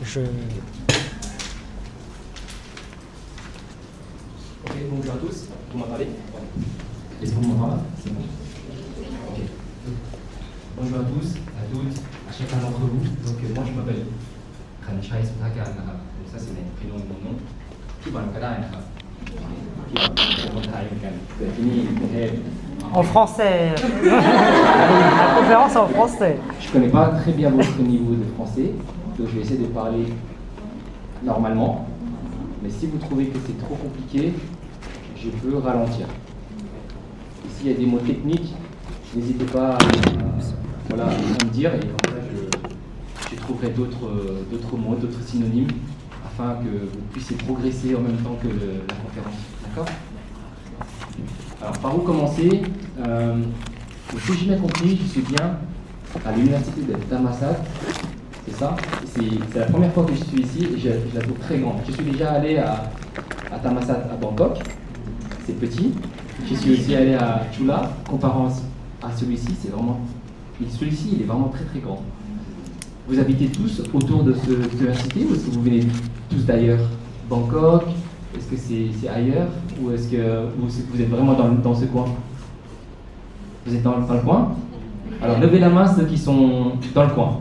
Ok, bonjour à tous. Vous m'entendez? Est-ce qu'on m'entend? C'est bon. Ok. Bonjour à tous, à toutes, à chacun d'entre vous. Donc moi je m'appelle Khanchai Sutakan. Donc ça c'est mon prénom et mon nom. Qui va le cadre? En français. La conférence en français. Je ne connais pas très bien votre niveau de français, donc je vais essayer de parler normalement. Mais si vous trouvez que c'est trop compliqué, je peux ralentir. Et s'il y a des mots techniques, n'hésitez pas à me dire, et comme ça je trouverai d'autres mots, d'autres synonymes, afin que vous puissiez progresser en même temps que la conférence. D'accord? Alors, par où commencer? Si j'ai bien compris, je suis bien à l'université de Thammasat, c'est ça? C'est la première fois que je suis ici et je la trouve très grande. Je suis déjà allé à Thammasat à Bangkok, c'est petit. Je suis aussi allé à Chula, comparant à celui-ci, celui-ci il est vraiment très très grand. Vous habitez tous autour de cette université ou est-ce que vous venez tous d'ailleurs? Bangkok, est-ce que c'est ailleurs ou est-ce que vous êtes vraiment dans ce coin? Vous êtes dans le coin? Alors levez la main ceux qui sont dans le coin.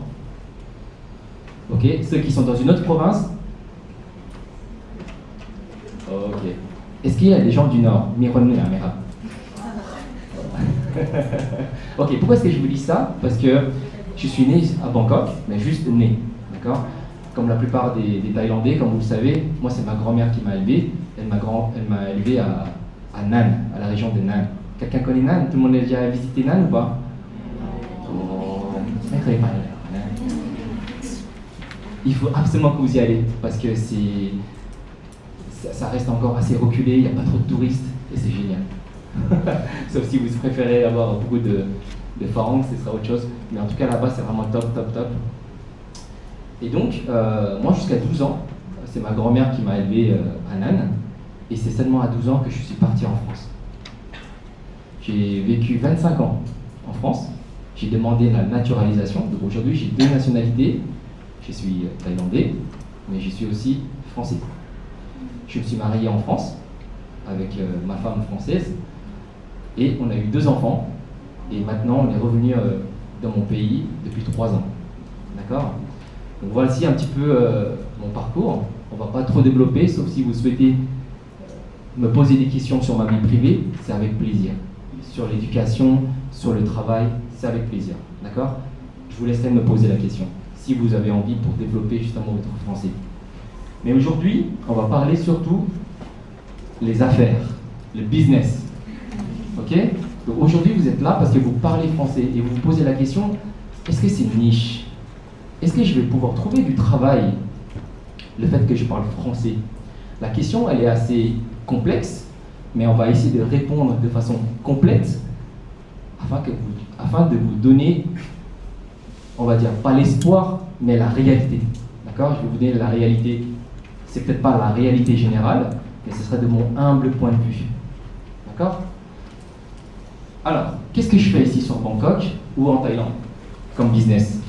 Ok, ceux qui sont dans une autre province? Ok. Est-ce qu'il y a des gens du Nord? Ok, pourquoi est-ce que je vous dis ça? Parce que je suis né à Bangkok, mais juste né, d'accord? Comme la plupart des Thaïlandais, comme vous le savez, moi c'est ma grand-mère qui m'a élevé. Elle m'a élevé à Nan, à la région de Nan. Quelqu'un connaît Nan? Tout le monde a déjà visité Nan ou pas? Il faut absolument que vous y allez, parce que ça reste encore assez reculé, il n'y a pas trop de touristes, et c'est génial. Sauf si vous préférez avoir beaucoup de pharangues, ce sera autre chose. Mais en tout cas, là-bas, c'est vraiment top, top, top. Et donc, moi, jusqu'à 12 ans, c'est ma grand-mère qui m'a élevé à Nan. Et c'est seulement à 12 ans que je suis parti en France. J'ai vécu 25 ans en France. J'ai demandé la naturalisation. Donc aujourd'hui, j'ai 2 nationalités. Je suis thaïlandais, mais je suis aussi français. Je me suis marié en France avec ma femme française. Et on a eu 2 enfants. Et maintenant, on est revenu dans mon pays depuis 3 ans. D'accord? Donc voici un petit peu mon parcours. On ne va pas trop développer, sauf si vous souhaitez me poser des questions sur ma vie privée, c'est avec plaisir. Sur l'éducation, sur le travail, c'est avec plaisir. D'accord? Je vous laisserai me poser la question, si vous avez envie pour développer justement votre français. Mais aujourd'hui, on va parler surtout les affaires, le business. Ok? Donc aujourd'hui, vous êtes là parce que vous parlez français et vous vous posez la question, est-ce que c'est une niche? Est-ce que je vais pouvoir trouver du travail, le fait que je parle français? La question, elle est assez complexe, mais on va essayer de répondre de façon complète afin de vous donner, on va dire, pas l'espoir, mais la réalité. D'accord? Je vais vous donner la réalité. C'est peut-être pas la réalité générale, mais ce serait de mon humble point de vue. D'accord? Alors, qu'est-ce que je fais ici sur Bangkok ou en Thaïlande comme business?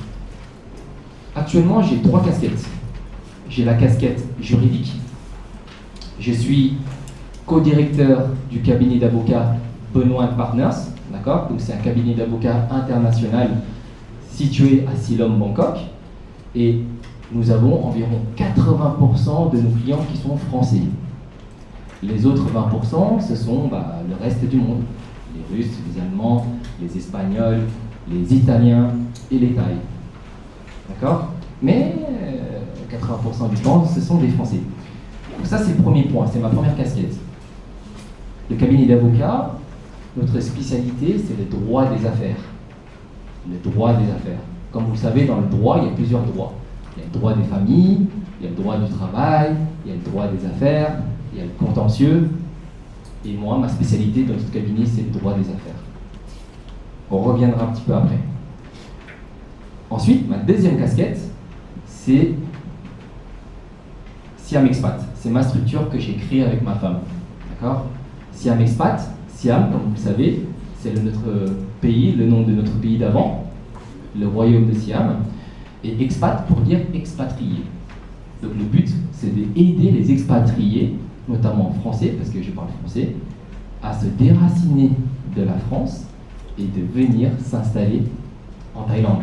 Actuellement, j'ai 3 casquettes. J'ai la casquette juridique. Je suis co-directeur du cabinet d'avocats Benoît Partners. D'accord? Donc c'est un cabinet d'avocats international situé à Silom, Bangkok. Et nous avons environ 80% de nos clients qui sont français. Les autres 20%, ce sont le reste du monde. Les Russes, les Allemands, les Espagnols, les Italiens et les Thaïs. D'accord? Mais 80% du temps, ce sont des Français. Donc ça, c'est le premier point, c'est ma première casquette. Le cabinet d'avocats, notre spécialité, c'est le droit des affaires. Le droit des affaires. Comme vous le savez, dans le droit, il y a plusieurs droits. Il y a le droit des familles, il y a le droit du travail, il y a le droit des affaires, il y a le contentieux. Et moi, ma spécialité dans notre cabinet, c'est le droit des affaires. On reviendra un petit peu après. Ensuite, ma deuxième casquette, c'est Siam Expat. C'est ma structure que j'ai créée avec ma femme. D'accord? Siam Expat, Siam, comme vous le savez, c'est notre pays, le nom de notre pays d'avant, le royaume de Siam. Et expat pour dire expatrié. Donc le but, c'est d'aider les expatriés, notamment français, parce que je parle français, à se déraciner de la France et de venir s'installer en Thaïlande.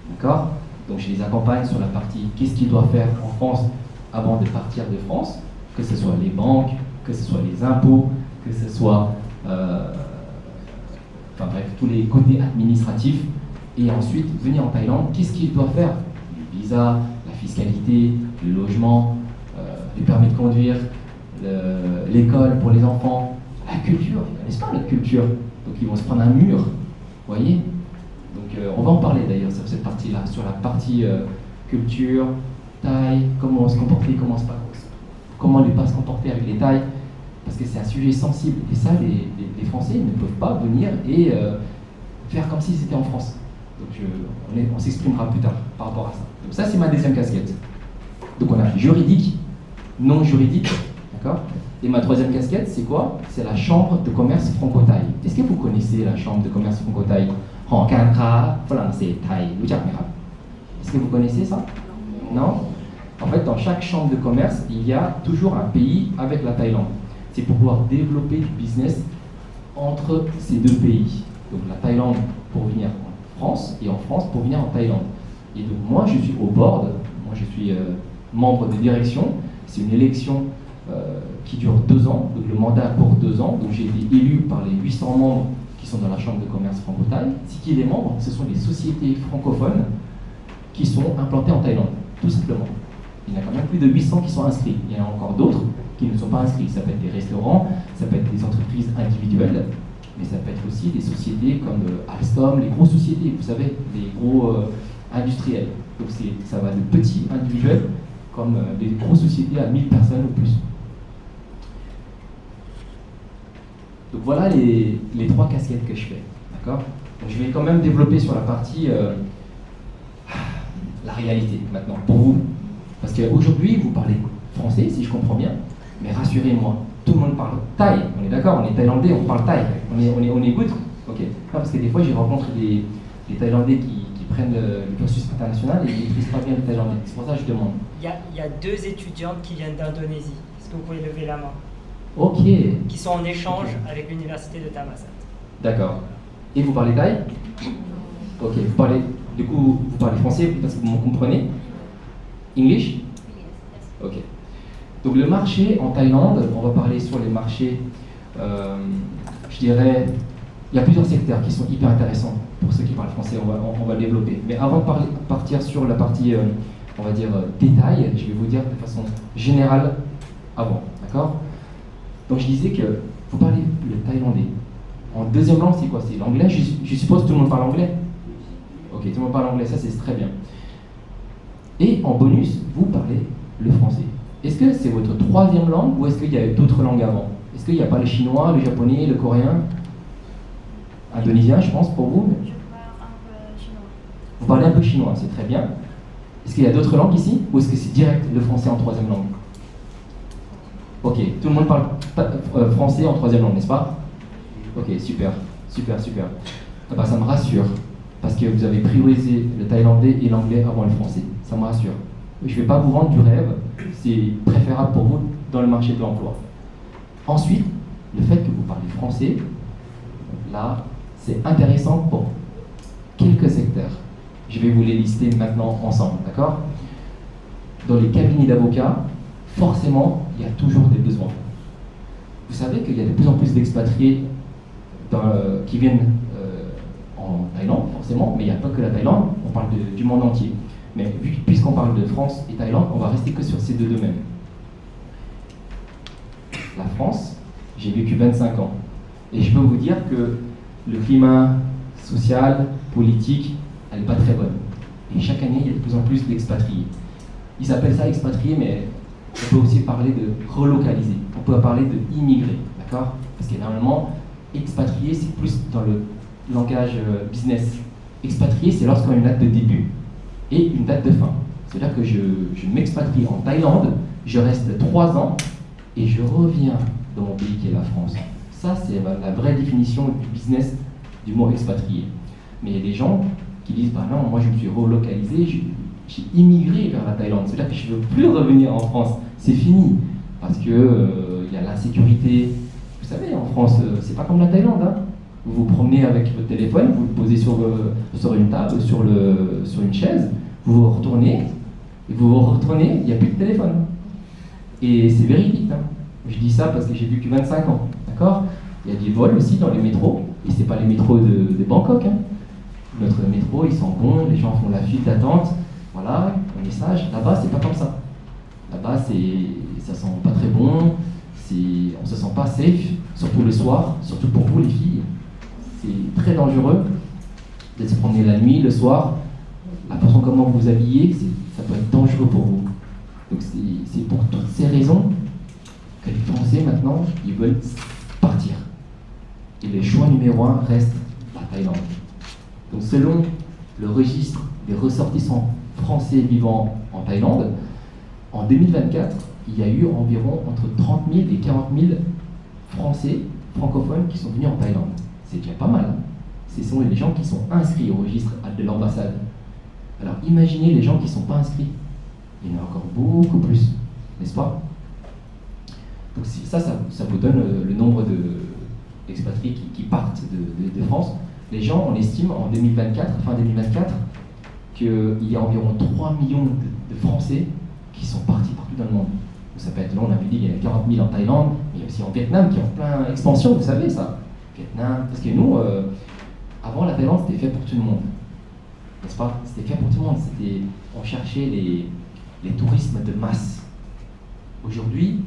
D'accord? Donc je les accompagne sur la partie qu'est-ce qu'ils doivent faire en France avant de partir de France, que ce soit les banques, que ce soit les impôts, que ce soit enfin bref, tous les côtés administratifs. Et ensuite, venir en Thaïlande, qu'est-ce qu'ils doivent faire? Le visa, la fiscalité, le logement, les permis de conduire, l'école pour les enfants, la culture, ils ne connaissent pas notre culture. Donc ils vont se prendre un mur, vous voyez? Donc on va en parler d'ailleurs sur cette partie-là, sur la partie culture, Thaï, comment se comporter, comment ne pas se comporter avec les Thaïs, parce que c'est un sujet sensible. Et ça, les Français ne peuvent pas venir et faire comme s'ils étaient en France. Donc on s'exprimera plus tard par rapport à ça. Donc ça, c'est ma deuxième casquette. Donc on a juridique, non juridique, d'accord? Et ma troisième casquette, c'est quoi? C'est la chambre de commerce franco-thaï. Est-ce que vous connaissez la chambre de commerce franco-thaï? Est-ce que vous connaissez ça? Non? En fait, dans chaque chambre de commerce, il y a toujours un pays avec la Thaïlande. C'est pour pouvoir développer du business entre ces deux pays. Donc la Thaïlande pour venir en France et en France pour venir en Thaïlande. Et donc moi, je suis au board, moi je suis membre de direction. C'est une élection qui dure 2 ans, donc le mandat pour 2 ans. Donc j'ai été élu par les 800 membres qui sont dans la chambre de commerce franco-thaï. C'est qui les membres? Ce sont les sociétés francophones qui sont implantées en Thaïlande, tout simplement. Il y en a quand même plus de 800 qui sont inscrits. Il y en a encore d'autres qui ne sont pas inscrits. Ça peut être des restaurants, ça peut être des entreprises individuelles, mais ça peut être aussi des sociétés comme Alstom, les grosses sociétés, vous savez, les gros industriels. Donc ça va de petits individuels comme des grosses sociétés à 1000 personnes ou plus. Donc voilà les 3 casquettes que je fais. D'accord? Donc je vais quand même développer sur la partie la réalité maintenant, pour vous. Parce qu'aujourd'hui, vous parlez français, si je comprends bien, mais rassurez-moi, tout le monde parle thaï. On est d'accord, on est thaïlandais, on parle thaï. On est good. Ok. Non, parce que des fois, j'ai rencontré des Thaïlandais qui prennent le cursus international et ils ne maîtrisent pas bien le thaïlandais. C'est pour ça que je demande. Il y a 2 étudiantes qui viennent d'Indonésie. Est-ce que vous pouvez lever la main? Ok. Qui sont en échange avec l'université de Thammasat. D'accord. Et vous parlez thaï? Ok. Du coup, vous parlez français parce que vous me comprenez? English? Ok. Donc le marché en Thaïlande, on va parler sur les marchés, je dirais, il y a plusieurs secteurs qui sont hyper intéressants pour ceux qui parlent français, on va le développer. Mais avant de partir sur la partie, on va dire, détail, je vais vous dire de façon générale avant, d'accord? Donc je disais que vous parlez le thaïlandais. En deuxième langue, c'est quoi? C'est l'anglais? Je suppose que tout le monde parle anglais? Ok, tout le monde parle anglais, ça c'est très bien. Et en bonus, vous parlez le français. Est-ce que c'est votre 3e langue ou est-ce qu'il y a d'autres langues avant? Est-ce qu'il n'y a pas le chinois, le japonais, le coréen? Indonésien, je pense, pour vous? Je parle un peu chinois. Vous parlez un peu chinois, c'est très bien. Est-ce qu'il y a d'autres langues ici? Ou est-ce que c'est direct le français en 3e langue? Ok, tout le monde parle français en 3e langue, n'est-ce pas? Ok, super, super, super. Ah bah, ça me rassure, parce que vous avez priorisé le thaïlandais et l'anglais avant le français. Ça me rassure. Je ne vais pas vous vendre du rêve, c'est préférable pour vous dans le marché de l'emploi. Ensuite, le fait que vous parlez français, là, c'est intéressant pour quelques secteurs. Je vais vous les lister maintenant ensemble, d'accord? Dans les cabinets d'avocats, forcément, il y a toujours des besoins. Vous savez qu'il y a de plus en plus d'expatriés qui viennent en Thaïlande, forcément, mais il n'y a pas que la Thaïlande, on parle du monde entier. Mais puisqu'on parle de France et Thaïlande, on va rester que sur ces 2 domaines. La France, j'ai vécu 25 ans. Et je peux vous dire que le climat social, politique, elle n'est pas très bonne. Et chaque année, il y a de plus en plus d'expatriés. Ils appellent ça expatriés, mais on peut aussi parler de relocaliser. On peut parler de immigrer, d'accord? Parce que normalement, expatrié, c'est plus dans le langage business. Expatrié, c'est lorsqu'on a une date de début et une date de fin. C'est-à-dire que je m'expatrie en Thaïlande, je reste 3 ans et je reviens dans mon pays qui est la France. Ça, c'est la vraie définition du business du mot expatrié. Mais il y a des gens qui disent, bah non, moi je me suis relocalisé, j'ai immigré vers la Thaïlande. C'est-à-dire que je ne veux plus revenir en France. C'est fini. Parce que y a l'insécurité. Vous savez, en France, c'est pas comme la Thaïlande. Hein. Vous vous promenez avec votre téléphone, vous le posez sur une table, sur une chaise, vous vous retournez, et il n'y a plus de téléphone. Et c'est véridique. Hein. Je dis ça parce que j'ai vécu 25 ans. D'accord ? Il y a des vols aussi dans les métros, et c'est pas les métros de Bangkok. Hein. Notre métro, ils sont bons, les gens font la file d'attente. Voilà, un message. Là-bas, c'est pas comme ça. Là-bas, ça sent pas très bon, on se sent pas safe, surtout le soir, surtout pour vous les filles. C'est très dangereux de se promener la nuit, le soir. La façon comment vous vous habillez, ça peut être dangereux pour vous. Donc c'est pour toutes ces raisons que les Français maintenant, ils veulent partir. Et le choix numéro 1 reste la Thaïlande. Donc selon le registre des ressortissants français vivant en Thaïlande, en 2024, il y a eu environ entre 30 000 et 40 000 Français francophones qui sont venus en Thaïlande. C'est déjà pas mal. Ce sont les gens qui sont inscrits au registre de l'ambassade. Alors imaginez les gens qui ne sont pas inscrits. Il y en a encore beaucoup plus, n'est-ce pas? Donc ça vous donne le nombre d'expatriés qui partent de France. Les gens, on estime en 2024, fin 2024, qu'il y a environ 3 millions de Français qui sont partis partout dans le monde. Donc ça peut être long, on avait dit qu'il y a 40 000 en Thaïlande, mais il y a aussi en Vietnam qui est en plein expansion, vous savez ça. Vietnam, parce que nous, avant la Thaïlande, c'était fait pour tout le monde. N'est-ce pas? C'était fait pour tout le monde. On cherchait les tourismes de masse. Aujourd'hui,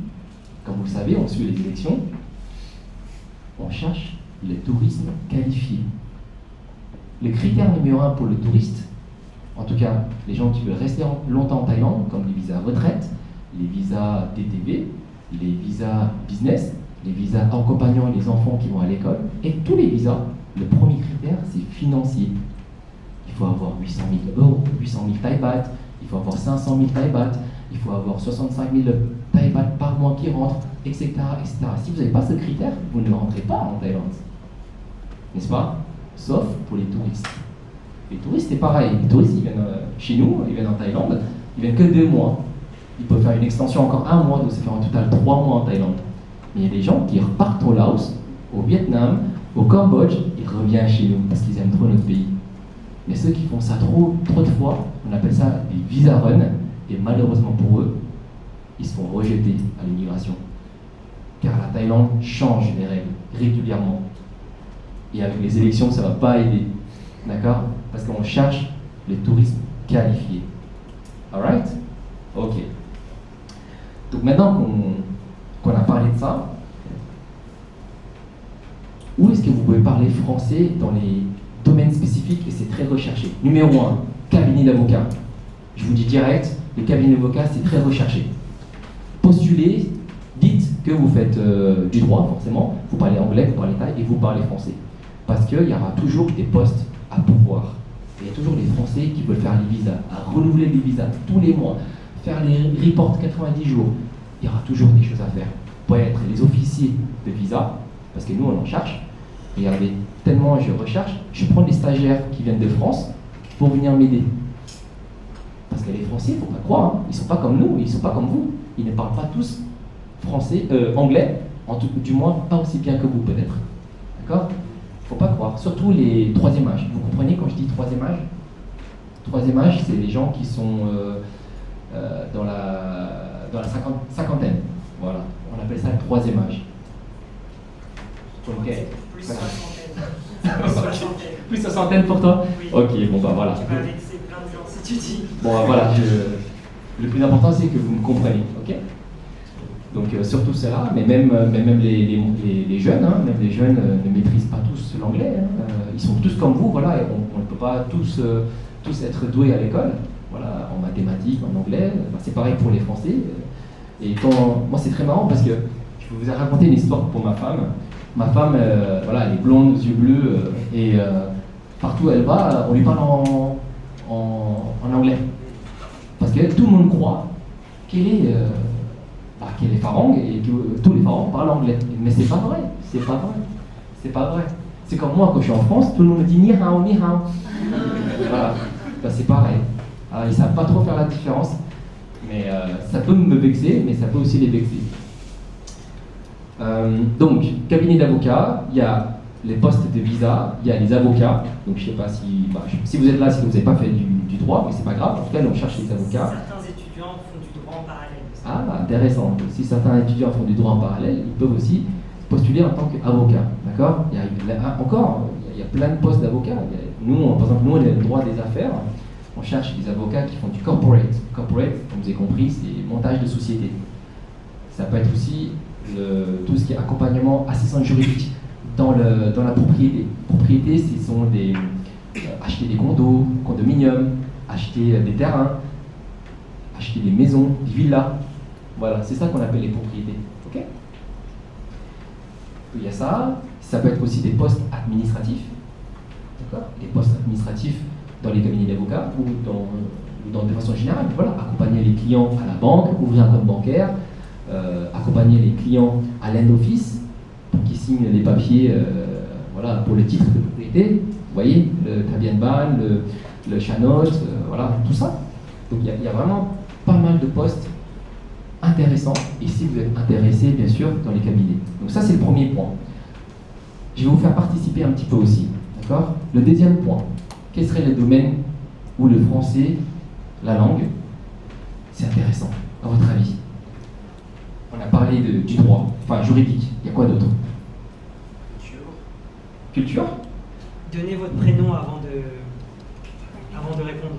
comme vous le savez, on suit les élections, on cherche le tourisme qualifié. Le critère numéro 1 pour le touriste, en tout cas les gens qui veulent rester longtemps en Thaïlande, comme les visas retraite, les visas DTV, les visas business, les visas accompagnant les enfants qui vont à l'école, et tous les visas, le premier critère c'est financier. Il faut avoir 800 000 euros, 800 000 Thai baht, il faut avoir 500 000 Thai baht, il faut avoir 65 000 Thai baht par mois qui rentrent, etc., etc. Si vous n'avez pas ce critère, vous ne rentrez pas en Thaïlande. N'est-ce pas? Sauf pour les touristes. Les touristes, c'est pareil. Les touristes, ils viennent chez nous, ils viennent en Thaïlande, ils viennent que 2 mois. Ils peuvent faire une extension encore 1 mois, donc ça fait en total 3 mois en Thaïlande. Mais il y a des gens qui repartent au Laos, au Vietnam, au Cambodge, ils reviennent chez nous parce qu'ils aiment trop notre pays. Mais ceux qui font ça trop de fois, on appelle ça des visa run, et malheureusement pour eux, ils se font rejeter à l'immigration. Car la Thaïlande change les règles régulièrement. Et avec les élections, ça ne va pas aider. D'accord? Parce qu'on cherche les touristes qualifiés. Alright? Ok. Donc maintenant qu'on a parlé de ça, où est-ce que vous pouvez parler français dans les domaines spécifiques et c'est très recherché? Numéro 1, cabinet d'avocat. Je vous dis direct, les cabinets d'avocats, c'est très recherché. Postulez, dites que vous faites du droit, forcément, vous parlez anglais, vous parlez thaï et vous parlez français. Parce qu'il y aura toujours des postes à pourvoir. Il y a toujours les Français qui veulent faire les visas, à renouveler les visas tous les mois, faire les reports 90 jours. Il y aura toujours des choses à faire. Pour être les officiers de visa, parce que nous on en cherche. Regardez, tellement je recherche, je prends des stagiaires qui viennent de France pour venir m'aider. Parce que les Français, il ne faut pas croire, hein, ils ne sont pas comme nous, ils ne sont pas comme vous. Ils ne parlent pas tous anglais, du moins pas aussi bien que vous peut-être. D'accord? Il ne faut pas croire, surtout les troisième âge. Vous comprenez quand je dis troisième âge? Troisième âge, c'est les gens qui sont dans la cinquantaine. Voilà, on appelle ça le troisième âge. Ok. Plus soixantaine. Plus soixantaine pour toi? Oui. Ok, bon bah voilà. Tu vas vexer plein de gens si tu dis. Bon bah voilà, le plus important c'est que vous me compreniez, ok? Donc surtout cela, mais même les jeunes, hein, même les jeunes ne maîtrisent pas tous l'anglais. Hein, ils sont tous comme vous, voilà, et on ne peut pas tous être doués à l'école, voilà, en mathématiques, en anglais. Enfin, c'est pareil pour les Français. Et moi c'est très marrant parce que je peux vous raconter une histoire pour ma femme. Ma femme, voilà, elle est blonde, aux yeux bleus, et partout où elle va, on lui parle en anglais. Parce que tout le monde croit qu'elle est farangue et que tous les parents parlent anglais. Mais c'est pas vrai, c'est pas vrai, c'est pas vrai. C'est comme moi, quand je suis en France, tout le monde me dit ni hao, ni hao. Voilà, ben, c'est pareil. Alors, ils ne savent pas trop faire la différence, mais ça peut me vexer, mais ça peut aussi les vexer. Donc, cabinet d'avocats, il y a les postes de visa, il y a les avocats. Donc, je ne sais pas si vous êtes là, si vous n'avez pas fait du droit, mais c'est pas grave. En tout cas, on cherche les avocats. Certains étudiants font du droit en parallèle aussi. Ah, intéressant. Si certains étudiants font du droit en parallèle, ils peuvent aussi postuler en tant qu'avocat. D'accord ? Il y a plein de postes d'avocats. Nous, par exemple, nous, on est le droit des affaires. On cherche des avocats qui font du corporate. Corporate, comme vous avez compris, c'est montage de société. Ça peut être aussi tout ce qui est accompagnement, assistance juridique dans la propriété. Propriété, ce sont acheter des condominiums, acheter des terrains, acheter des maisons, des villas. Voilà, c'est ça qu'on appelle les propriétés. Ok ? Il y a ça peut être aussi des postes administratifs. D'accord ? Les postes administratifs dans les cabinets d'avocats ou de façon générale. Voilà, accompagner les clients à la banque, ouvrir un compte bancaire, accompagner les clients à l'end office pour qu'ils signent les papiers voilà, pour le titre de propriété. Vous voyez, le Tabienban, le Chanot, voilà, tout ça. Donc il y a vraiment pas mal de postes intéressants. Et si vous êtes intéressé, bien sûr, dans les cabinets. Donc ça, c'est le premier point. Je vais vous faire participer un petit peu aussi. D'accord ? Le deuxième point. Quel serait le domaine où le français, la langue, c'est intéressant, à votre avis ? On a parlé du droit, enfin juridique. Il y a quoi d'autre ? Culture ? Donnez votre prénom avant de répondre.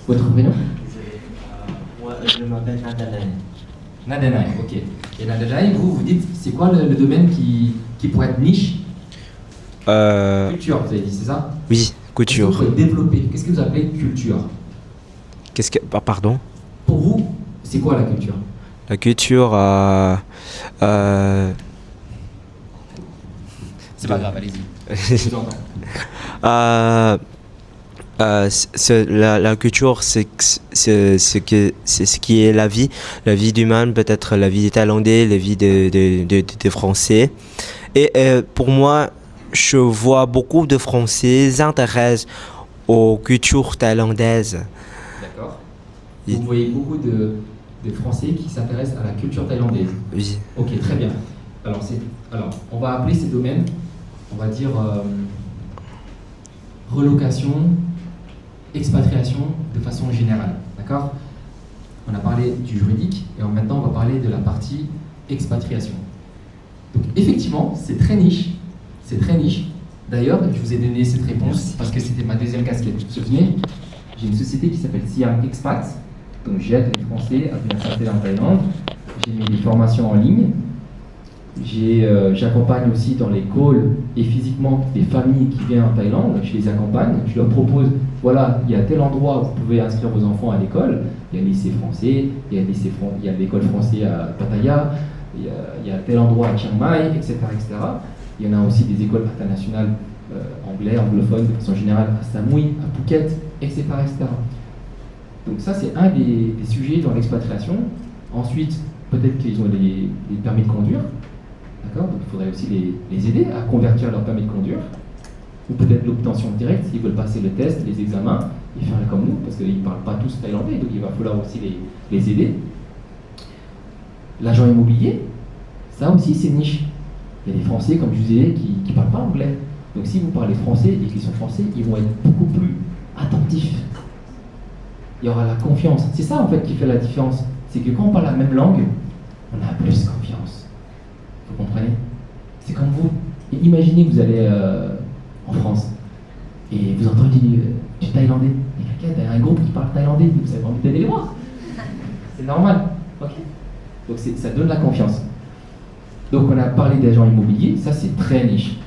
Votre prénom ? Désolé. Moi, je m'appelle Nadalai. Nadalai, ok. Et Nadalai, vous dites, c'est quoi le domaine qui pourrait être niche ? Culture, vous avez dit, c'est ça ? Oui, couture. Est-ce que vous pouvez développer ? Qu'est-ce que vous appelez culture ? Pardon ? Pour vous, c'est quoi la culture ? La culture, C'est pas grave, allez-y. Je vous entends. La culture, c'est ce qui est la vie d'humain, peut-être la vie des Thaïlandais, la vie des Français. Et pour moi, je vois beaucoup de Français s'intéressent aux cultures thaïlandaises. D'accord. Vous voyez beaucoup de Français qui s'intéressent à la culture thaïlandaise. Oui. Ok, très bien. Alors, on va appeler ces domaines, on va dire relocation, expatriation de façon générale. D'accord ? On a parlé du juridique et maintenant on va parler de la partie expatriation. Donc effectivement, c'est très niche. C'est très niche. D'ailleurs, je vous ai donné cette réponse parce que c'était ma deuxième casquette. Vous vous souvenez ? J'ai une société qui s'appelle Siam Expat. Donc j'aide les Français à venir s'installer en Thaïlande. J'ai mis des formations en ligne. J'accompagne aussi dans les calls et physiquement des familles qui viennent en Thaïlande. Je les accompagne. Je leur propose, voilà, il y a tel endroit où vous pouvez inscrire vos enfants à l'école. Il y a le lycée français, il y a l'école française à Pattaya, il y a tel endroit à Chiang Mai, etc., etc. Il y en a aussi des écoles internationales anglais, anglophones, de façon générale, à Samui, à Phuket, etc., etc. Donc ça, c'est un des sujets dans l'expatriation. Ensuite, peut-être qu'ils ont les permis de conduire. D'accord ? Donc il faudrait aussi les aider à convertir leur permis de conduire. Ou peut-être l'obtention directe, s'ils veulent passer le test, les examens, et faire comme nous, parce qu'ils ne parlent pas tous thaïlandais, donc il va falloir aussi les aider. L'agent immobilier, ça aussi c'est niche. Il y a des Français, comme je vous disais, qui ne parlent pas anglais. Donc si vous parlez français et qu'ils sont français, ils vont être beaucoup plus attentifs. Il y aura la confiance. C'est ça en fait qui fait la différence. C'est que quand on parle la même langue, on a plus confiance. Vous comprenez ? C'est comme vous. Et imaginez que vous allez en France et vous entendez du thaïlandais. Il y a un groupe qui parle thaïlandais, vous avez envie d'aller les voir. C'est normal. Ok. Donc ça donne la confiance. Donc on a parlé d'agents immobiliers, ça c'est très niche.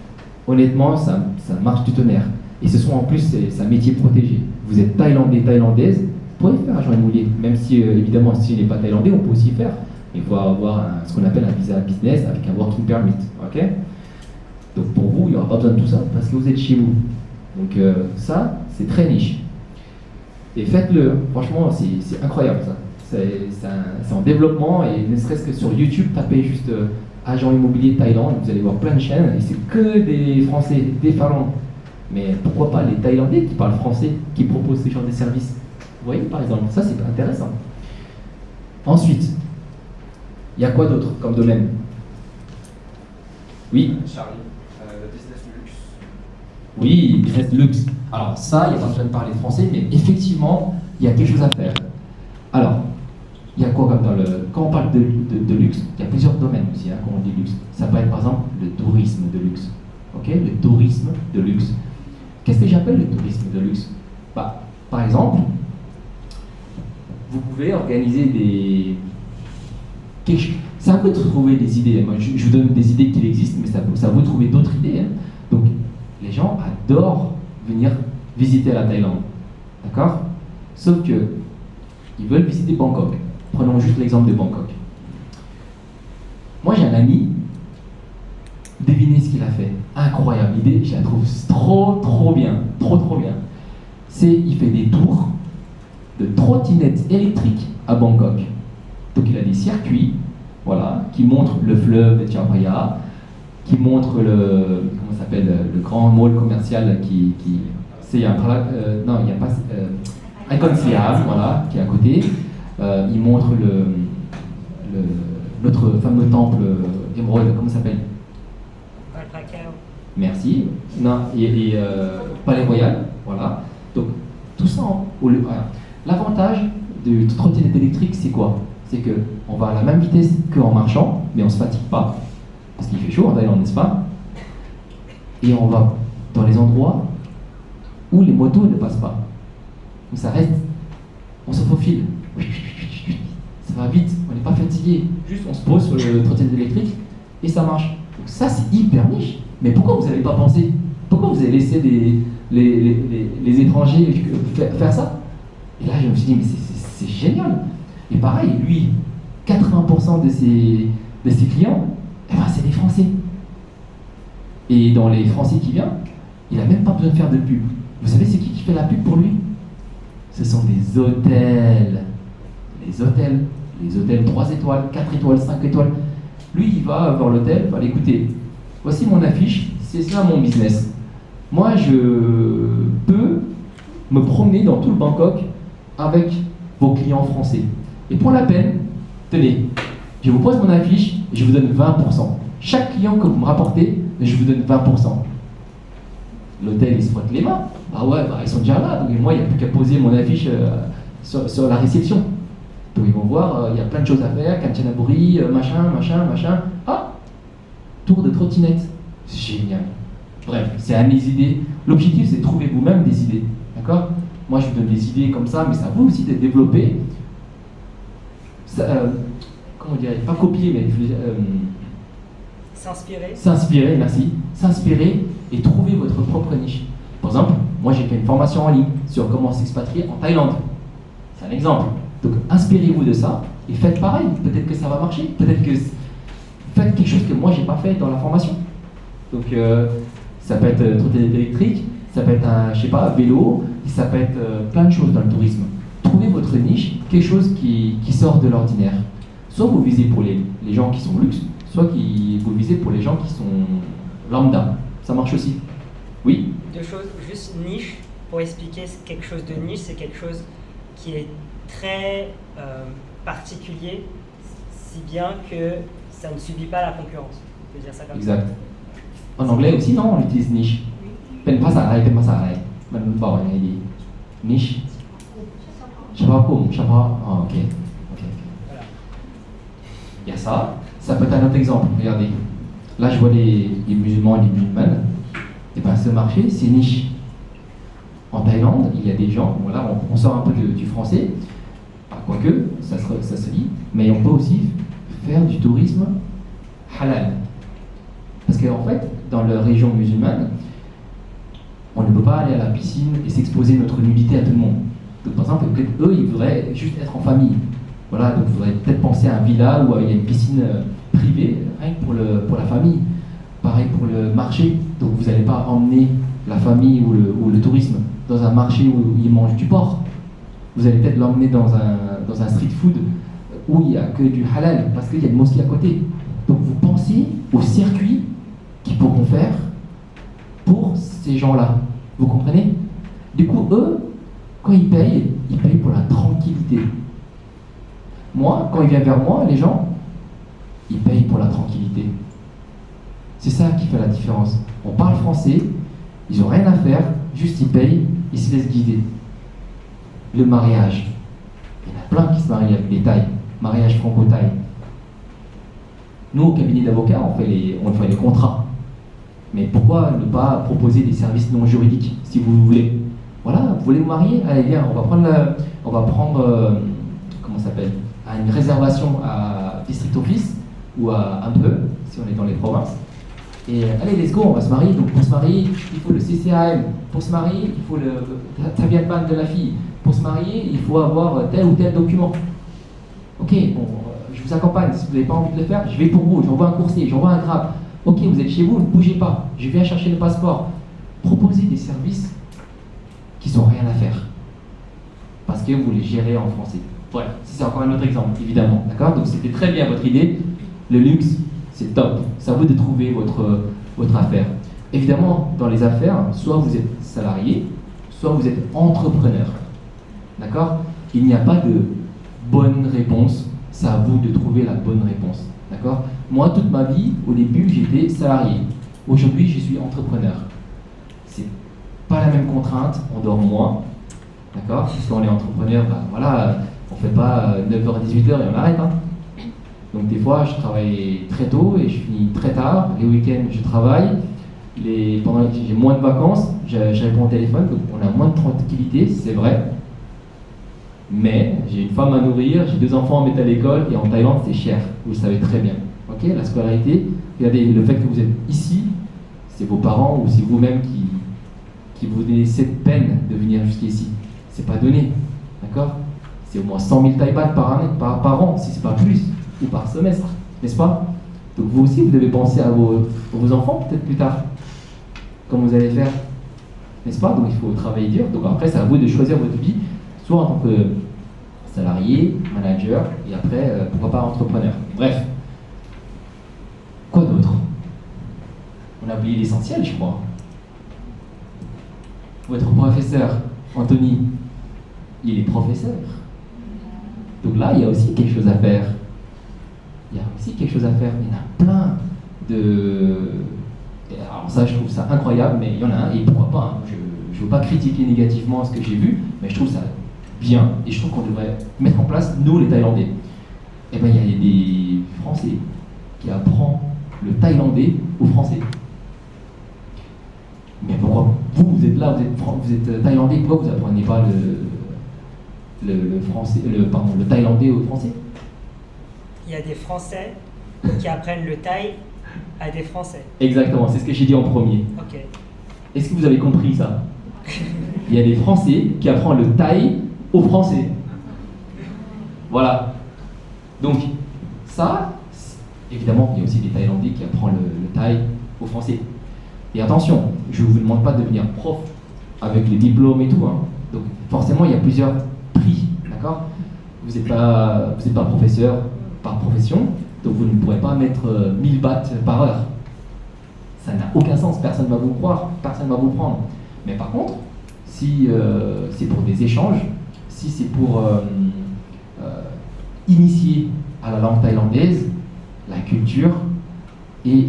Honnêtement, ça marche du tonnerre. Et ce sont en plus, c'est un métier protégé. Vous êtes thaïlandais, thaïlandaise, vous pouvez faire agent immobilier. Même si, évidemment, s'il n'est pas thaïlandais, on peut aussi faire. Il faut avoir ce qu'on appelle un visa business avec un working permit. Ok ? Donc pour vous, il n'y aura pas besoin de tout ça parce que vous êtes chez vous. Donc ça, c'est très niche. Et faites-le, franchement, c'est incroyable ça. C'est en développement et ne serait-ce que sur YouTube, tapez juste agent immobilier Thaïlande, vous allez voir plein de chaînes et c'est que des Français, des Finlandais. Mais pourquoi pas les Thaïlandais qui parlent français, qui proposent ce genre de services ? Vous voyez, par exemple, ça c'est intéressant. Ensuite, il y a quoi d'autre comme domaine? Oui, Charlie, le business luxe. oui, business luxe. Alors ça, il n'y a pas besoin de parler français, mais effectivement, il y a quelque chose à faire. Alors, il y a quoi comme dans le... Quand on parle de luxe, il y a plusieurs domaines aussi, hein, quand on dit luxe. Ça peut être par exemple le tourisme de luxe. Ok, le tourisme de luxe. Qu'est-ce que j'appelle le tourisme de luxe? Bah, par exemple, vous pouvez organiser des... C'est à vous de trouver des idées. Moi, je vous donne des idées qui existent, mais c'est à vous de trouver d'autres idées. Hein. Donc, les gens adorent venir visiter la Thaïlande. D'accord? Sauf que, ils veulent visiter Bangkok. Prenons juste l'exemple de Bangkok. Moi, j'ai un ami, devinez ce qu'il a fait. Incroyable idée, je la trouve trop bien. Trop bien. Il fait des tours de trottinettes électriques à Bangkok. Donc il a des circuits, voilà, qui montrent le fleuve de Chao Phraya, qui montrent comment ça s'appelle, le grand mall commercial c'est un non, il n'y a pas Icon Siam, voilà, qui est à côté. Il montre notre fameux temple émeraude, comment ça s'appelle? Merci. Non, et Palais Royal, voilà. Donc tout ça, voilà. L'avantage de trottinette électrique, c'est quoi? C'est qu'on va à la même vitesse qu'en marchant, mais on ne se fatigue pas, parce qu'il fait chaud en Thaïlande, n'est-ce pas? Et on va dans les endroits où les motos ne passent pas. Donc ça reste, on se faufile. Ça va vite, on n'est pas fatigué. Juste on se pose sur le trottinette électrique et ça marche. Donc ça c'est hyper niche. Mais pourquoi vous n'avez pas pensé? Pourquoi vous avez laissé les étrangers faire ça? Et là je me suis dit, mais c'est génial. Et pareil, lui, 80% de ses clients, eh ben, c'est des Français. Et dans les Français qui viennent, il n'a même pas besoin de faire de pub. Vous savez c'est qui fait la pub pour lui? Ce sont des hôtels. Les hôtels 3 étoiles, 4 étoiles, 5 étoiles. Lui, il va voir l'hôtel, il va l'écouter. Voici mon affiche, c'est ça mon business. Moi, je peux me promener dans tout le Bangkok avec vos clients français. Et pour la peine, tenez, je vous pose mon affiche et je vous donne 20%. Chaque client que vous me rapportez, je vous donne 20%. L'hôtel, il se frotte les mains. Ah ouais, bah, ils sont déjà là, donc moi, il n'y a plus qu'à poser mon affiche sur la réception. Donc ils vont voir, il y a plein de choses à faire, Kanchanaburi, machin. Ah, tour de trottinette. Génial. Bref, c'est à mes idées. L'objectif, c'est de trouver vous-même des idées. D'accord? Moi, je vous donne des idées comme ça, mais c'est à vous aussi de développer. Comment dire? Pas copier, mais S'inspirer, merci. S'inspirer et trouver votre propre niche. Par exemple, moi, j'ai fait une formation en ligne sur comment s'expatrier en Thaïlande. C'est un exemple. Donc, inspirez-vous de ça et faites pareil. Peut-être que ça va marcher. Peut-être que faites quelque chose que moi, j'ai pas fait dans la formation. Donc, ça peut être trottinette électrique, ça peut être un, je sais pas, vélo, ça peut être plein de choses dans le tourisme. Trouvez votre niche, quelque chose qui sort de l'ordinaire. Soit vous visez pour les gens qui sont luxe, soit vous visez pour les gens qui sont lambda. Ça marche aussi. Oui? Deux choses, juste niche, pour expliquer quelque chose de niche, c'est quelque chose qui est très particulier, si bien que ça ne subit pas la concurrence. On peut dire ça comme ça. Exact. En anglais aussi, non, on utilise niche. เป็นภาษาอะไรเป็นภาษาอะไรมันบอกยังไงดี niche เฉพาะกลุ่มเฉพาะok. Voilà. Il y a ça peut être un autre exemple. Regardez, là je vois les musulmans et les musulmanes. Et bien ce marché, c'est niche. En Thaïlande, il y a des gens, voilà, on sort un peu du français, quoique ça se lit, mais on peut aussi faire du tourisme halal. Parce qu'en fait, dans la région musulmane, on ne peut pas aller à la piscine et s'exposer notre nudité à tout le monde. Donc, par exemple, eux, ils voudraient juste être en famille. Voilà, donc il faudrait peut-être penser à un villa où il y a une piscine privée, rien que pour la famille. Pareil pour le marché. Donc vous n'allez pas emmener la famille ou le tourisme dans un marché où ils mangent du porc. Vous allez peut-être l'emmener dans un street food où il n'y a que du halal, parce qu'il y a une mosquée à côté. Donc vous pensez au circuit qu'ils pourront faire pour ces gens-là. Vous comprenez? Du coup, eux, quand ils payent, il paye pour la tranquillité. Moi, quand il vient vers moi, les gens, ils payent pour la tranquillité. C'est ça qui fait la différence. On parle français, ils n'ont rien à faire, juste ils payent, ils se laissent guider. Le mariage. Il y en a plein qui se marient avec des tailles. Mariage franco-taille. Nous, au cabinet d'avocats, on fait les contrats. Mais pourquoi ne pas proposer des services non juridiques, si vous voulez? Voilà, vous voulez vous marier? Allez, viens, on va prendre comment ça s'appelle? Une réservation à District Office, ou à un peu, si on est dans les provinces. Et allez, let's go, on va se marier. Donc pour se marier, il faut le CCAM. Pour se marier, il faut le Tabiat de la fille. Pour se marier, il faut avoir tel ou tel document. Ok, bon, je vous accompagne. Si vous n'avez pas envie de le faire, je vais pour vous. J'envoie un coursier, j'envoie un grab. Ok, vous êtes chez vous, ne bougez pas. Je viens chercher le passeport. Proposez des services qui sont rien à faire. Parce que vous les gérez en français. Voilà, c'est encore un autre exemple, évidemment. D'accord? Donc c'était très bien votre idée. Le luxe, c'est top. C'est à vous de trouver votre affaire. Évidemment, dans les affaires, soit vous êtes salarié, soit vous êtes entrepreneur. D'accord? Il n'y a pas de bonne réponse. C'est à vous de trouver la bonne réponse. D'accord? Moi, toute ma vie, au début, j'étais salarié. Aujourd'hui, je suis entrepreneur. C'est pas la même contrainte, on dort moins. D'accord? Parce qu'on est entrepreneur, ben voilà, on fait pas 9h à 18h et on arrête. Hein. Donc des fois, je travaille très tôt et je finis très tard. Les week-ends, je travaille. Pendant que j'ai moins de vacances, je réponds au téléphone, donc on a moins de tranquillité, c'est vrai. Mais j'ai une femme à nourrir, j'ai 2 enfants à mettre à l'école et en Thaïlande, c'est cher. Vous le savez très bien. Ok, la scolarité, regardez, le fait que vous êtes ici, c'est vos parents ou c'est vous-même qui vous donnez cette peine de venir jusqu'ici. C'est pas donné. D'accord? C'est au moins 100 000 Thai bahts par année, par an, si c'est pas plus, ou par semestre, n'est-ce pas? Donc vous aussi, vous devez penser à vos enfants peut-être plus tard, comme vous allez faire, n'est-ce pas? Donc il faut travailler dur. Donc après, c'est à vous de choisir votre vie, soit en tant que salarié, manager, et après, pourquoi pas entrepreneur. Bref. Quoi d'autre? On a oublié l'essentiel, je crois. Votre professeur, Anthony, il est professeur. Donc là, il y a aussi quelque chose à faire. Il y a aussi quelque chose à faire. Il y en a plein de... Alors ça, je trouve ça incroyable, mais il y en a un, et pourquoi pas, hein. Je ne veux pas critiquer négativement ce que j'ai vu, mais je trouve ça bien, et je trouve qu'on devrait mettre en place, nous les Thaïlandais. Eh bien, il y a des Français qui apprennent le thaïlandais aux Français. Mais pourquoi vous êtes là, vous êtes thaïlandais, pourquoi vous apprenez pas le français, le thaïlandais aux Français? Il y a des Français qui apprennent le thaï à des Français. Exactement, c'est ce que j'ai dit en premier. Ok. Est-ce que vous avez compris ça? Il y a des Français qui apprennent le thaï aux Français. Voilà. Donc, ça, évidemment, il y a aussi des Thaïlandais qui apprennent le thaï aux Français. Et attention, je ne vous demande pas de devenir prof avec les diplômes et tout. Hein. Donc, forcément, il y a plusieurs prix. D'accord? Vous n'êtes pas professeur par profession, donc vous ne pourrez pas mettre 1000 bahts par heure. Ça n'a aucun sens, personne ne va vous croire, personne ne va vous prendre. Mais par contre, si c'est pour des échanges, si c'est pour initier à la langue thaïlandaise, la culture et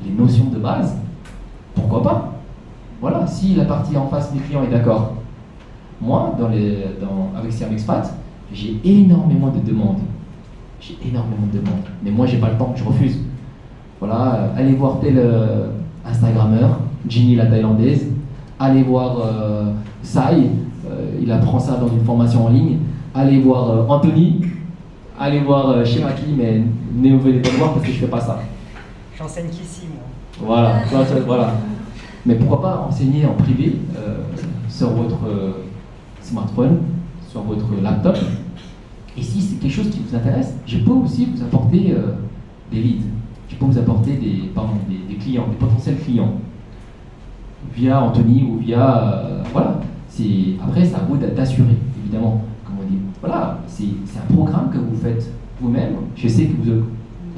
les notions de base, pourquoi pas? Voilà, si la partie en face du client est d'accord. Moi, avec Serve Expat, j'ai énormément de demandes. J'ai énormément de demandes. Mais moi, j'ai pas le temps, je refuse. Voilà, allez voir tel Instagrammeur, Ginny la thaïlandaise, allez voir Sai, il apprend ça dans une formation en ligne, allez voir Anthony, allez voir Shemaki, mais ne venez pas me voir parce que je fais pas ça. J'enseigne qu'ici, moi. Voilà, voilà. Mais pourquoi pas enseigner en privé sur votre smartphone, sur votre laptop. Et si c'est quelque chose qui vous intéresse, je peux aussi vous apporter des leads. Je peux vous apporter des clients, des potentiels clients. Via Anthony ou via... voilà. Après, c'est à vous d'assurer, évidemment. Comme on dit. Voilà, c'est un programme que vous faites vous-même. Je sais que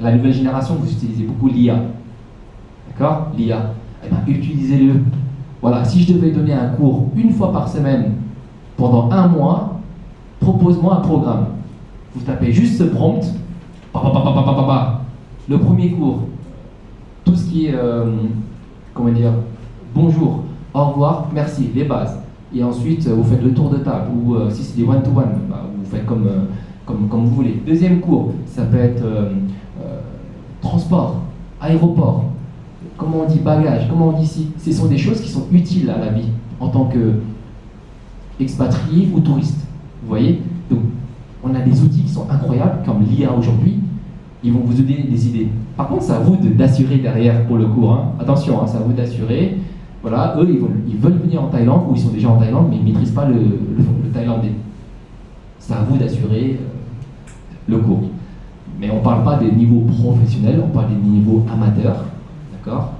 la nouvelle génération, vous utilisez beaucoup l'IA. D'accord? L'IA. Eh bien, utilisez-le. Voilà, si je devais donner un cours une fois par semaine pendant un mois, propose-moi un programme. Vous tapez juste ce prompt, le premier cours, tout ce qui est, comment dire, bonjour, au revoir, merci, les bases. Et ensuite, vous faites le tour de table, ou si c'est des one-to-one, vous faites comme vous voulez. Deuxième cours, ça peut être transport, aéroport, comment on dit bagage, comment on dit ici. Ce sont des choses qui sont utiles à la vie en tant qu'expatrié ou touriste. Vous voyez? Donc, on a des outils qui sont incroyables, comme l'IA aujourd'hui. Ils vont vous donner des idées. Par contre, c'est à vous d'assurer derrière pour le cours. Hein. Attention, hein, c'est à vous d'assurer. Voilà, eux, ils veulent venir en Thaïlande, ou ils sont déjà en Thaïlande, mais ils ne maîtrisent pas le thaïlandais. C'est à vous d'assurer le cours. Mais on ne parle pas des niveaux professionnels, on parle des niveaux amateurs. D'accord?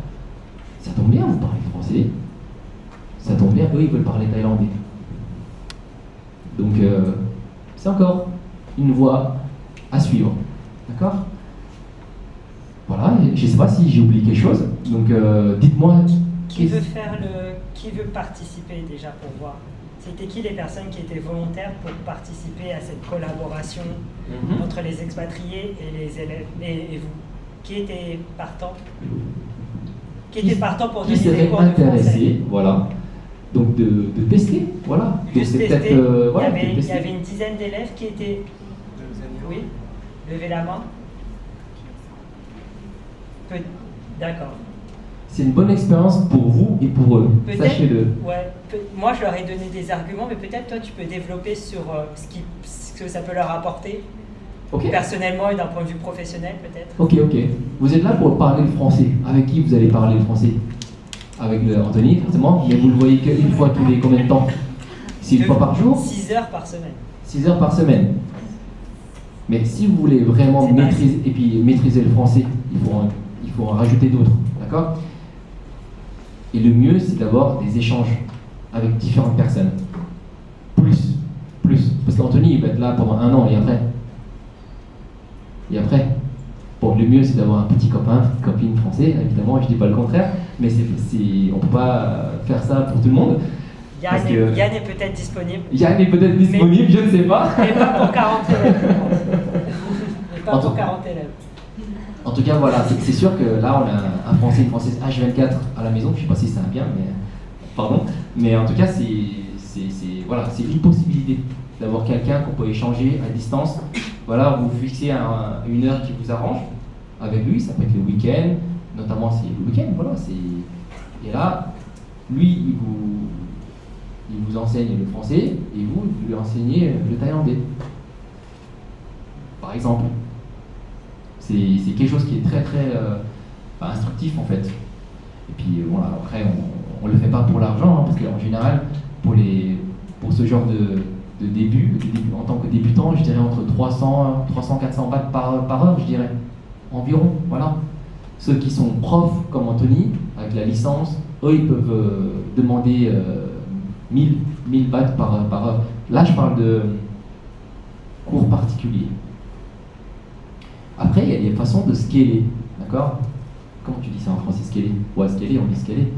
Ça tombe bien, vous parlez français. Ça tombe bien, eux, ils veulent parler thaïlandais. Donc, c'est encore une voie à suivre. D'accord? Voilà, je ne sais pas si j'ai oublié quelque chose. Donc, dites-moi. Qui veut participer déjà pour voir? C'était qui les personnes qui étaient volontaires pour participer à cette collaboration entre les expatriés et les élèves et vous? Qui était partant? Qui était partant pour donner des cours de français? Intéressé, voilà. Donc de tester, voilà. Juste Donc, tester. voilà, Il y avait une dizaine d'élèves qui étaient. Oui. Levez la main. D'accord. C'est une bonne expérience pour vous et pour eux. Sachez-le. Ouais. Moi, je leur ai donné des arguments, mais peut-être toi, tu peux développer sur ce que ça peut leur apporter. Ok. Personnellement et d'un point de vue professionnel, peut-être. Ok. Vous êtes là pour parler le français. Avec qui vous allez parler le français? Avec Anthony, forcément. Mais vous le voyez qu'une fois tous les combien de temps? C'est une fois par jour? 6 heures par semaine. 6 heures par semaine. Mais si vous voulez vraiment maîtriser le français, il faut en rajouter d'autres. D'accord? Et le mieux, c'est d'avoir des échanges avec différentes personnes. Plus. Parce qu'Anthony, il va être là pendant 1 an et après. Bon, le mieux, c'est d'avoir un petit copain, petite copine français, évidemment, je ne dis pas le contraire, mais on ne peut pas faire ça pour tout le monde. Yann est peut-être disponible. Yann est peut-être disponible, je ne sais pas. Mais pas pour 40 élèves, je pense. En tout cas, voilà, c'est sûr que là, on a un Français, une Française H24 à la maison. Je ne sais pas si c'est un bien, mais pardon. Mais en tout cas, c'est une possibilité d'avoir quelqu'un qu'on peut échanger à distance. Voilà, vous fixez une heure qui vous arrange avec lui. Ça peut être le week-end, notamment c'est le week-end. Voilà, et là, lui, il vous enseigne le français et vous lui enseignez le thaïlandais. Par exemple. C'est quelque chose qui est très instructif en fait. Et puis voilà, après on le fait pas pour l'argent, hein, parce qu'en général pour ce genre de début, en tant que débutant, je dirais entre 300-400 bahts par heure, je dirais, environ, voilà. Ceux qui sont profs comme Anthony, avec la licence, eux ils peuvent demander 1000 bahts par heure. Là je parle de cours particuliers. Après, il y a des façons de scaler, d'accord? Comment tu dis ça en français, scaler? Ouais, scaler, on dit scaler.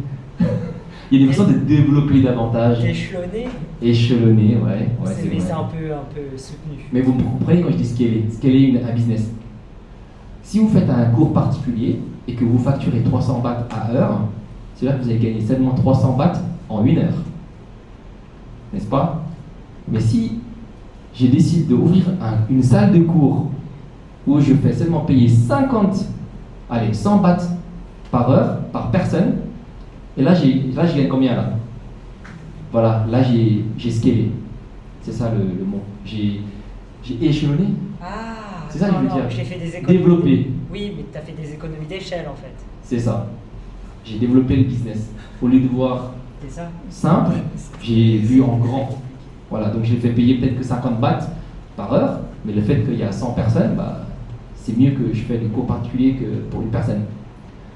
Il y a des façons de développer davantage. Échelonner, ouais. Mais c'est un peu soutenu. Mais vous me comprenez quand je dis scaler? Scaler un business. Si vous faites un cours particulier et que vous facturez 300 bahts à heure, c'est là que vous allez gagner seulement 300 bahts en 1 heure. N'est-ce pas? Mais si je décide d'ouvrir une salle de cours où je fais seulement payer 100 bahts par heure, par personne, et là je gagne combien là? Voilà, là j'ai scalé. C'est ça le mot. J'ai échelonné. Ah, c'est ça que je veux dire. J'ai fait des économies. Développer. Oui, mais tu as fait des économies d'échelle en fait. C'est ça. J'ai développé le business. Au lieu de voir simple, j'ai vu en grand. Voilà, donc j'ai fait payer peut-être que 50 bahts par heure, mais le fait qu'il y a 100 personnes, c'est mieux que je fais des cours particuliers que pour une personne.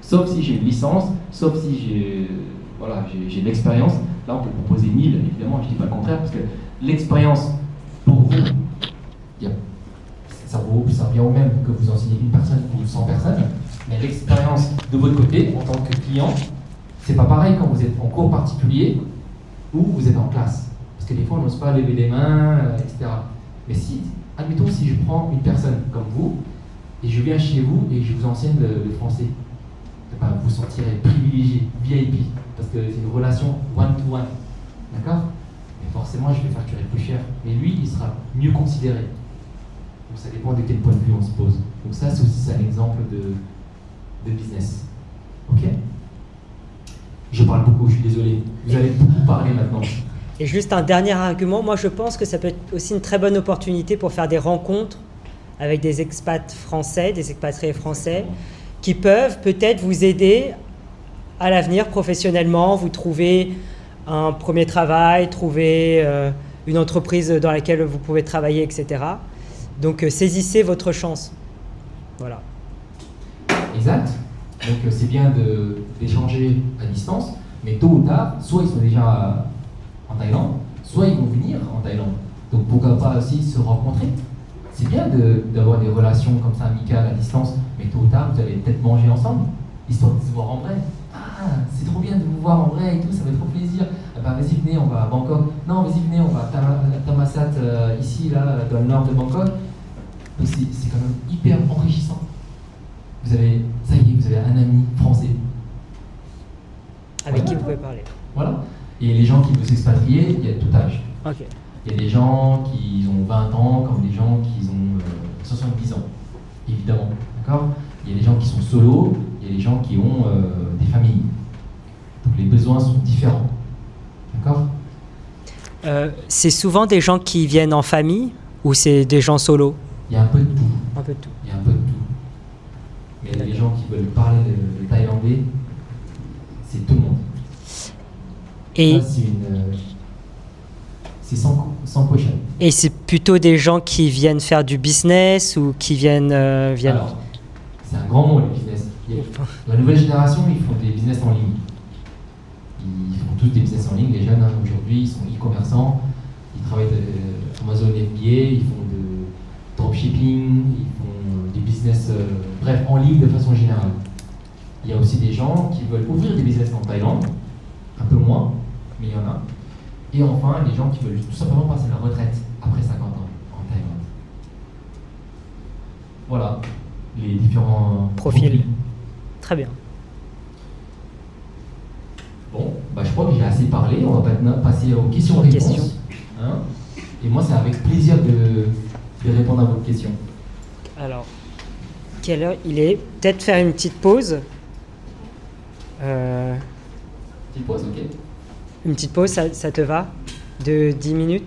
Sauf si j'ai une licence, sauf si j'ai de l'expérience. Là, on peut proposer 1000, évidemment, je ne dis pas le contraire, parce que l'expérience, pour vous, ça revient au même que vous enseignez une personne ou 100 personnes, mais l'expérience de votre côté, en tant que client, c'est pas pareil quand vous êtes en cours particulier ou vous êtes en classe. Parce que des fois, on n'ose pas lever les mains, etc. Mais si, admettons, si je prends une personne comme vous, et je viens chez vous et je vous enseigne le français, eh ben, vous vous sentirez privilégié, VIP, parce que c'est une relation one-to-one. D'accord? Mais forcément, je vais facturer plus cher. Mais lui, il sera mieux considéré. Donc ça dépend de quel point de vue on se pose. Donc ça, c'est aussi un exemple de business. Ok? Je parle beaucoup, je suis désolé. Vous allez beaucoup parler maintenant. Et juste un dernier argument, moi je pense que ça peut être aussi une très bonne opportunité pour faire des rencontres avec des expats français, des expatriés français, qui peuvent peut-être vous aider à l'avenir professionnellement, vous trouver un premier travail, trouver une entreprise dans laquelle vous pouvez travailler, etc. Donc saisissez votre chance. Voilà. Exact. Donc c'est bien d'échanger à distance, mais tôt ou tard, soit ils sont déjà en Thaïlande, soit ils vont venir en Thaïlande. Donc pourquoi pas aussi se rencontrer? C'est bien d'avoir des relations comme ça amicales à distance, mais tôt ou tard, vous allez peut-être manger ensemble, histoire de se voir en vrai. Ah, c'est trop bien de vous voir en vrai et tout, ça fait trop plaisir. Ah bah vas-y, venez, on va à Bangkok. Non, vas-y, venez, on va à Thammasat, ici, là, dans le nord de Bangkok. Donc c'est quand même hyper enrichissant. Ça y est, vous avez un ami français. Avec Voilà. qui vous pouvez parler. Voilà. Et les gens qui veulent s'expatrier, il y a de tout âge. Ok. Il y a des gens qui ont 20 ans, comme des gens qui ont 70 ans, évidemment. D'accord? Il y a des gens qui sont solos, il y a des gens qui ont des familles. Donc les besoins sont différents. D'accord? C'est souvent des gens qui viennent en famille ou c'est des gens solos? Il y a un peu de tout. Un peu de tout. Il y a un peu de tout. Mais les gens qui veulent parler le thaïlandais, c'est tout le monde. Et, Ça, c'est sans question. et c'est plutôt des gens qui viennent faire du business ou qui viennent... Alors, c'est un grand mot, le business. La nouvelle génération, ils font des business en ligne. Ils font tous des business en ligne. Les jeunes, aujourd'hui, ils sont e-commerçants. Ils travaillent Amazon FBA, ils font de dropshipping, ils font des business, bref, en ligne de façon générale. Il y a aussi des gens qui veulent ouvrir des business en Thaïlande, un peu moins, mais il y en a. Et enfin, les gens qui veulent tout simplement passer la retraite après 50 ans en Thaïlande. Voilà les différents Profils. Très bien. Bon, bah je crois que j'ai assez parlé. On va maintenant passer aux questions-réponses. Questions. Hein? Et moi, c'est avec plaisir de répondre à vos questions. Alors, quelle heure il est? Peut-être faire une petite pause. Petite pause, ok? Une petite pause, ça te va? De 10 minutes?